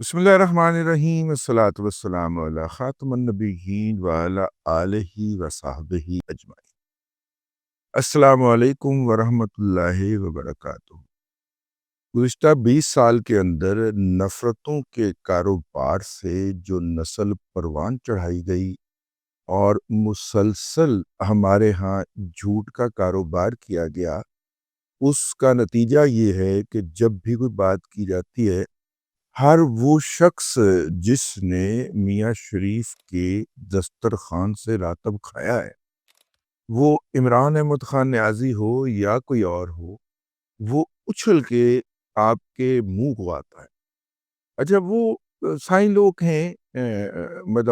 بسم اللہ الرحمن الرحیم الصلاۃ والسلام علی خاتم النبیین وعلی آلہ وصحبہ اجمعین۔ السلام علیکم ورحمۃ اللہ وبرکاتہ۔ گزشتہ 20 سال کے اندر نفرتوں کے کاروبار سے جو نسل پروان چڑھائی گئی اور مسلسل ہمارے ہاں جھوٹ کا کاروبار کیا گیا، اس کا نتیجہ یہ ہے کہ جب بھی کوئی بات کی جاتی ہے، ہر وہ شخص جس نے میاں شریف کے دسترخوان سے راتب کھایا ہے، وہ عمران احمد خان نیازی ہو یا کوئی اور ہو، وہ اچھل کے آپ کے منہ کو آتا ہے۔ اچھا، وہ سائیں لوگ ہیں،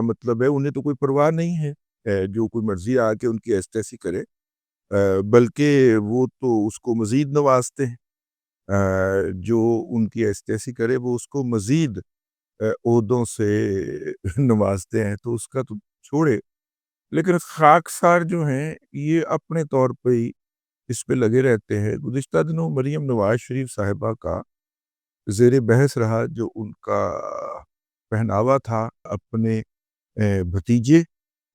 مطلب ہے انہیں تو کوئی پرواہ نہیں ہے، جو کوئی مرضی آ کے ان کی ایسی کرے، بلکہ وہ تو اس کو مزید نوازتے ہیں۔ جو ان کی ایسی کرے وہ اس کو مزید عہدوں سے نوازتے ہیں، تو اس کا تو چھوڑے۔ لیکن خاکسار جو ہیں یہ اپنے طور پہ ہی اس پہ لگے رہتے ہیں۔ گزشتہ دنوں مریم نواز شریف صاحبہ کا زیر بحث رہا جو ان کا پہناوا تھا اپنے بھتیجے،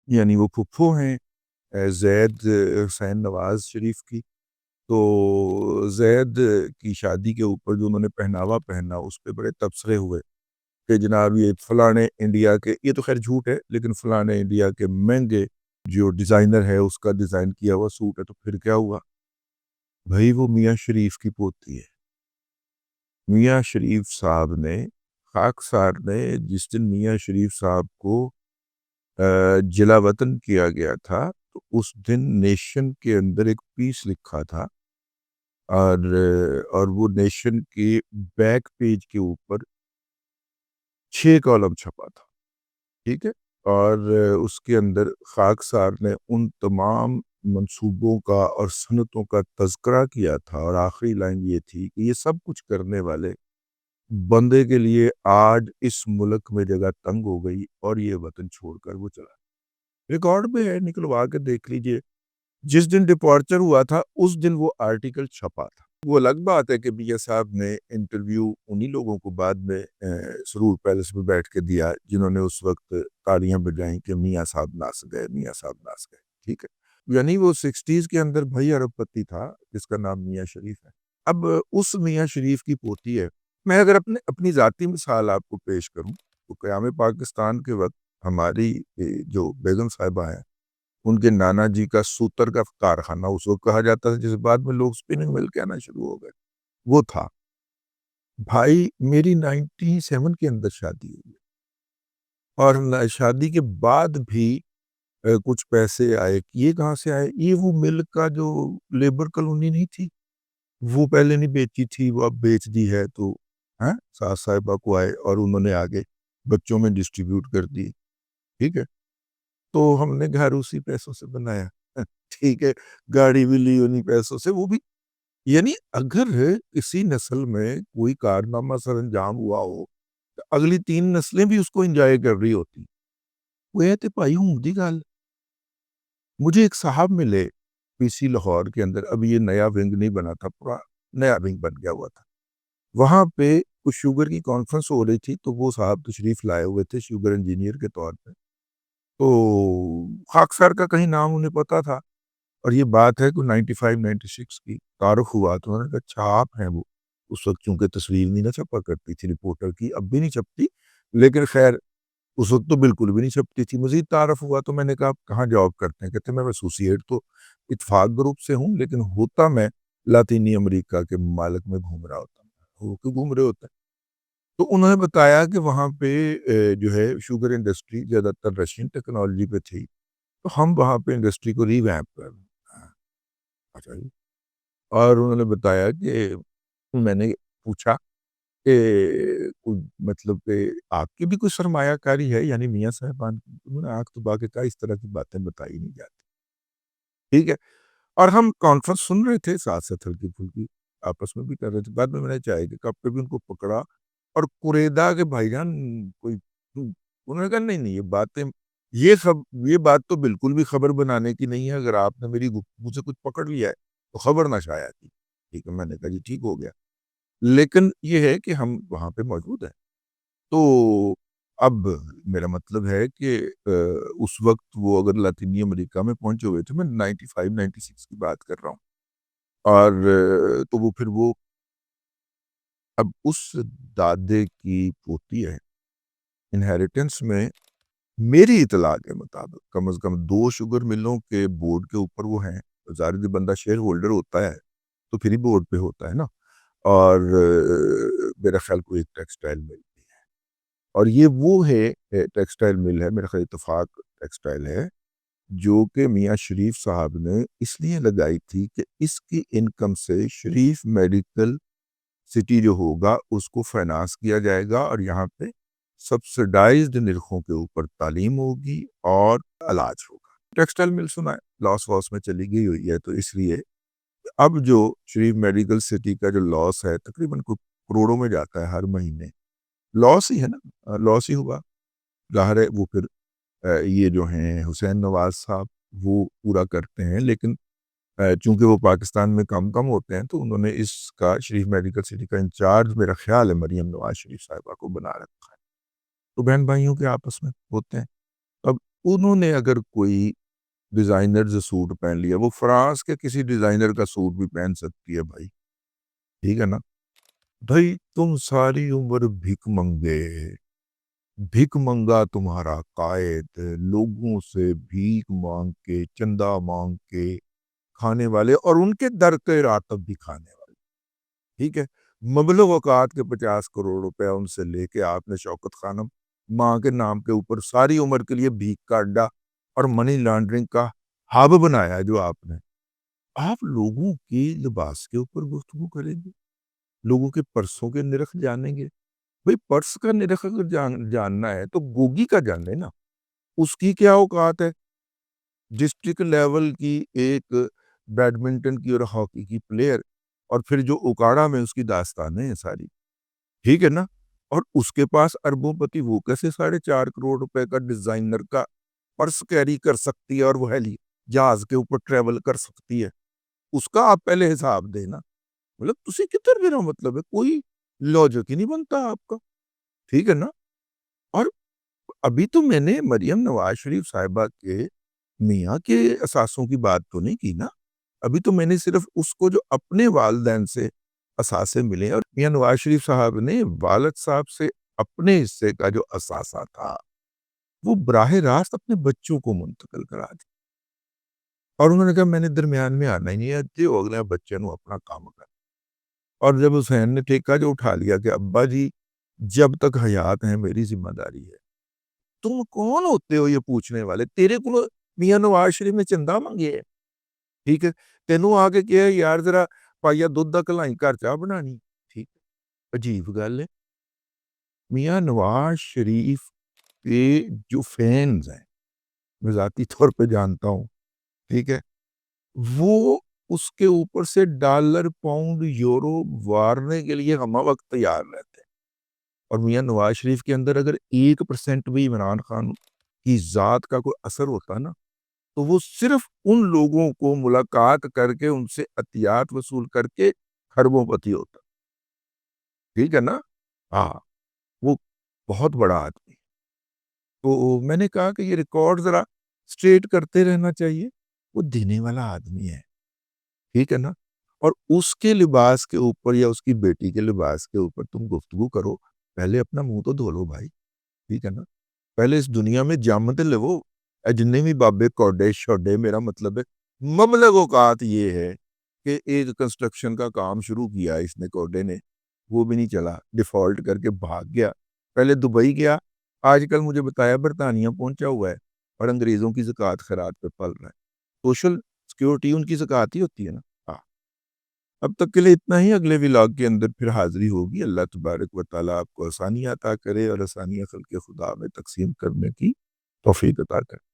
یعنی وہ پھپھو ہیں زید حسین نواز شریف کی۔ تو زید کی شادی کے اوپر جو انہوں نے پہناوا پہنا، اس پہ بڑے تبصرے ہوئے کہ جناب یہ فلانے انڈیا کے، یہ تو خیر جھوٹ ہے، لیکن فلانے انڈیا کے مہنگے جو ڈیزائنر ہے اس کا ڈیزائن کیا ہوا سوٹ ہے۔ تو پھر کیا ہوا بھائی؟ وہ میاں شریف کی پوتی ہے۔ میاں شریف صاحب نے، خاکسار نے، جس دن میاں شریف صاحب کو جلا وطن کیا گیا تھا، تو اس دن نیشن کے اندر ایک پیس لکھا تھا، اور وہ نیشن کے بیک پیج کے اوپر 6 کالم چھپا تھا، ٹھیک ہے؟ اور اس کے اندر خاکسار نے ان تمام منصوبوں کا اور صنعتوں کا تذکرہ کیا تھا، اور آخری لائن یہ تھی کہ یہ سب کچھ کرنے والے بندے کے لیے آج اس ملک میں جگہ تنگ ہو گئی اور یہ وطن چھوڑ کر وہ چلا۔ ریکارڈ میں ہے، نکلوا کے دیکھ لیجئے، جس دن ڈپارچر ہوا تھا اس دن وہ آرٹیکل چھپا تھا۔ وہ الگ بات ہے کہ میاں صاحب نے انٹرویو انہی لوگوں کو بعد میں سرور پیلس میں بیٹھ کے دیا جنہوں نے اس وقت تالیاں بجائیں کہ میاں صاحب ناس گئے، میاں صاحب ناس گئے، ٹھیک ہے؟ یعنی وہ 60s کے اندر بھائی ارب پتی تھا جس کا نام میاں شریف ہے۔ اب اس میاں شریف کی پوتی ہے۔ میں اگر اپنی ذاتی مثال آپ کو پیش کروں تو قیام پاکستان کے وقت ہماری جو بیگم صاحبہ ہیں، ان کے نانا جی کا سوتر کا کارخانہ اس وقت کہا جاتا تھا، جس بعد میں لوگ سپننگ مل کے آنا شروع ہو گئے، وہ تھا۔ بھائی میری 97 کے اندر شادی ہوئی، اور شادی کے بعد بھی کچھ پیسے آئے۔ یہ کہاں سے آئے؟ یہ وہ مل کا جو لیبر کالونی نہیں تھی، وہ پہلے نہیں بیچی تھی، وہ اب بیچ دی ہے، تو ساس صاحبہ کو آئے اور انہوں نے آگے بچوں میں ڈسٹریبیوٹ کر دی، ٹھیک ہے؟ تو ہم نے گھر اسی پیسوں سے بنایا، ٹھیک ہے؟ گاڑی بھی لی انہی پیسوں سے، وہ بھی۔ یعنی اگر کسی نسل میں کوئی کارنامہ سر انجام ہوا ہو تو اگلی 3 نسلیں بھی اس کو انجوائے کر رہی ہوتی۔ وہ ہے تے بھائی ہوں دی گل۔ مجھے ایک صاحب ملے پی سی لاہور کے اندر، ابھی یہ نیا ونگ نہیں بنا تھا، پورا نیا ونگ بن گیا ہوا تھا۔ وہاں پہ کچھ شوگر کی کانفرنس ہو رہی تھی، تو وہ صاحب تشریف لائے ہوئے تھے شوگر انجینئر کے طور پہ۔ تو خاکسار کا کہیں نام انہیں پتا تھا، اور یہ بات ہے کہ 95-96 کی تعارف ہوا، تو انہوں نے کہا اچھا آپ ہیں وہ۔ اس وقت چونکہ تصویر نہیں نہ چھپا کرتی تھی رپورٹر کی، اب بھی نہیں چھپتی، لیکن خیر اس وقت تو بالکل بھی نہیں چھپتی تھی۔ مزید تعارف ہوا تو میں نے کہا آپ کہاں جاب کرتے ہیں؟ کہتے ہیں میں ایسوسیٹ تو اتفاق گروپ سے ہوں، لیکن ہوتا میں لاطینی امریکہ کے ممالک میں گھوم رہا ہوتا ہوں۔ وہ کیوں گھوم رہے ہوتے ہیں؟ تو انہوں نے بتایا کہ وہاں پہ جو ہے شوگر انڈسٹری زیادہ تر رشین ٹیکنالوجی پہ تھی، تو ہم وہاں پہ انڈسٹری کو ریویمپ کر رہے ہیں۔ اچھا جی۔ اور انہوں نے بتایا کہ میں نے پوچھا کہ مطلب کہ آپ کی بھی کوئی سرمایہ کاری ہے، یعنی میاں صاحبان کی؟ انہوں نے آنکھ دبا کے کہا اس طرح کی باتیں بتائی نہیں جاتی، ٹھیک ہے؟ اور ہم کانفرنس سن رہے تھے، ساتھ ساتھ ہلکی پھلکی آپس میں بھی کر رہے تھے۔ بعد میں نے چائے کے کپ پہ بھی ان کو پکڑا اور قریدا کہ بھائی جان کوئی، انہوں نے کہا نہیں نہیں، یہ باتیں، یہ بات تو بالکل بھی خبر بنانے کی نہیں ہے، اگر آپ نے میری گفتگو سے کچھ پکڑ لیا ہے تو خبر نہ شائع کی۔ ٹھیک ہے، میں نے کہا جی ٹھیک ہو گیا، لیکن یہ ہے کہ ہم وہاں پہ موجود ہیں۔ تو اب میرا مطلب ہے کہ اس وقت وہ اگر لاطینی امریکہ میں پہنچے ہوئے تھے، میں 95 96 کی بات کر رہا ہوں، اور تو وہ پھر وہ اب اس دادے کی پوتی ہے، انہیریٹنس میں میری اطلاع کے مطابق کم از کم 2 شوگر ملوں کے بورڈ کے اوپر وہ ہیں۔ ظاہر ہے بندہ شیئر ہولڈر ہوتا ہے تو پھر ہی بورڈ پہ ہوتا ہے نا، اور میرا خیال کوئی ایک ٹیکسٹائل مل بھی ہے، اور یہ وہ ہے ٹیکسٹائل مل ہے، میرا خیال اتفاق ٹیکسٹائل ہے، جو کہ میاں شریف صاحب نے اس لیے لگائی تھی کہ اس کی انکم سے شریف میڈیکل سٹی جو ہوگا اس کو فائنانس کیا جائے گا، اور یہاں پہ سبسڈائزڈ نرخوں کے اوپر تعلیم ہوگی اور علاج ہوگا۔ ٹیکسٹائل مل سنا ہے لاس واس میں چلی گئی ہوئی ہے، تو اس لیے اب جو شریف میڈیکل سٹی کا جو لاس ہے تقریباً کروڑوں میں جاتا ہے ہر مہینے، لاس ہی ہے نا، لاس ہی ہوا، ظاہر ہے وہ پھر یہ جو ہیں حسین نواز صاحب وہ پورا کرتے ہیں، لیکن چونکہ وہ پاکستان میں کم ہوتے ہیں تو انہوں نے اس کا شریف میڈیکل سٹی کا انچارج میرا خیال ہے مریم نواز شریف صاحبہ کو بنا رکھا ہے، تو بہن بھائیوں کے آپس میں ہوتے ہیں۔ اب انہوں نے اگر کوئی ڈیزائنر سوٹ پہن لیا، وہ فرانس کے کسی ڈیزائنر کا سوٹ بھی پہن سکتی ہے بھائی، ٹھیک ہے نا؟ بھائی تم ساری عمر بھیک منگا تمہارا قائد، لوگوں سے بھیک مانگ کے چندہ مانگ کے کھانے والے، اور ان کے در کے راتب بھی کھانے والے، ٹھیک ہے؟ مبلغ اوقات کے 50 کروڑ روپے ان سے لے کے آپ نے شوکت خانم ماں کے نام کے اوپر ساری عمر کے لیے بھیک کا اڈا اور منی لانڈرنگ کا ہب بنایا ہے جو آپ نے۔ آپ لوگوں کے لباس کے اوپر گفتگو کریں گے، لوگوں کے پرسوں کے نرخ جانیں گے؟ بھئی پرس کا نرخ اگر جاننا ہے تو گوگی کا جانے نا، اس کی کیا اوقات ہے؟ ڈسٹرکٹ لیول کی ایک بیڈمنٹن کی اور ہاکی کی پلیئر، اور پھر جو اکاڑا میں اس کی داستانیں ہیں ساری، ٹھیک ہے نا؟ اور اس کے پاس اربوں پتی، وہ کیسے 4.5 کروڑ روپے کا ڈیزائنر کا پرس کیری کر سکتی ہے اور وہ ہیلی جہاز کے اوپر ٹریول کر سکتی ہے؟ اس کا آپ پہلے حساب دینا، مطلب تسی کدھر میرا مطلب ہے کوئی لاجک ہی نہیں بنتا آپ کا، ٹھیک ہے نا؟ اور ابھی تو میں نے مریم نواز شریف صاحبہ کے میاں کے اثاثوں کی بات تو نہیں کی نا، ابھی تو میں نے صرف اس کو جو اپنے والدین سے اثاثے ملے، اور میاں نواز شریف صاحب نے والد صاحب سے اپنے حصے کا جو اثاثہ تھا وہ براہ راست اپنے بچوں کو منتقل کرا دیا، اور انہوں نے کہا میں نے درمیان میں آنا ہی نہیں ہے، جو اگلے بچے نو اپنا کام کر، اور جب حسین نے ٹھیکہ جو اٹھا لیا کہ ابا جی جب تک حیات ہیں میری ذمہ داری ہے، تم کون ہوتے ہو یہ پوچھنے والے؟ تیرے کو میاں نواز شریف نے چندہ مانگے ہے، ٹھیک ہے؟ تینوں آگے کیا ہے یار ذرا پائیا دودھ دا کلائی گھر چاہ بنانی، ٹھیک ہے؟ عجیب گل ہے، میاں نواز شریف کے جو فینز ہیں میں ذاتی طور پہ جانتا ہوں، ٹھیک ہے، وہ اس کے اوپر سے ڈالر پاؤنڈ یورو وارنے کے لیے ہمہ وقت تیار رہتے ہیں، اور میاں نواز شریف کے اندر اگر 1% بھی عمران خان کی ذات کا کوئی اثر ہوتا نا تو وہ صرف ان لوگوں کو ملاقات کر کے ان سے عطیات وصول کر کے خربوں پتی ہوتا، ٹھیک ہے نا؟ ہاں، وہ بہت بڑا آدمی، تو میں نے کہا کہ یہ ریکارڈ ذرا سٹریٹ کرتے رہنا چاہیے، وہ دینے والا آدمی ہے، ٹھیک ہے نا؟ اور اس کے لباس کے اوپر یا اس کی بیٹی کے لباس کے اوپر تم گفتگو کرو، پہلے اپنا منہ تو دھو لو بھائی، ٹھیک ہے نا؟ پہلے اس دنیا میں جامت لو، جننے بھی بابے کوڈے شوڈے، میرا مطلب ہے مبلغ اوقات یہ ہے کہ ایک کنسٹرکشن کا کام شروع کیا اس نے کوڈے نے، وہ بھی نہیں چلا، ڈیفالٹ کر کے بھاگ گیا، پہلے دبئی گیا، آج کل مجھے بتایا برطانیہ پہنچا ہوا ہے اور انگریزوں کی زکوٰۃ خیرات پہ پل رہا ہے، سوشل سیکیورٹی ان کی زکوٰۃ ہی ہوتی ہے نا۔ ہاں، اب تک کے لیے اتنا ہی، اگلے ولاگ کے اندر پھر حاضری ہوگی، اللہ تبارک و تعالیٰ آپ کو آسانی عطا کرے اور آسانیاں خلق خدا میں تقسیم کرنے کی توفیق عطا کرے۔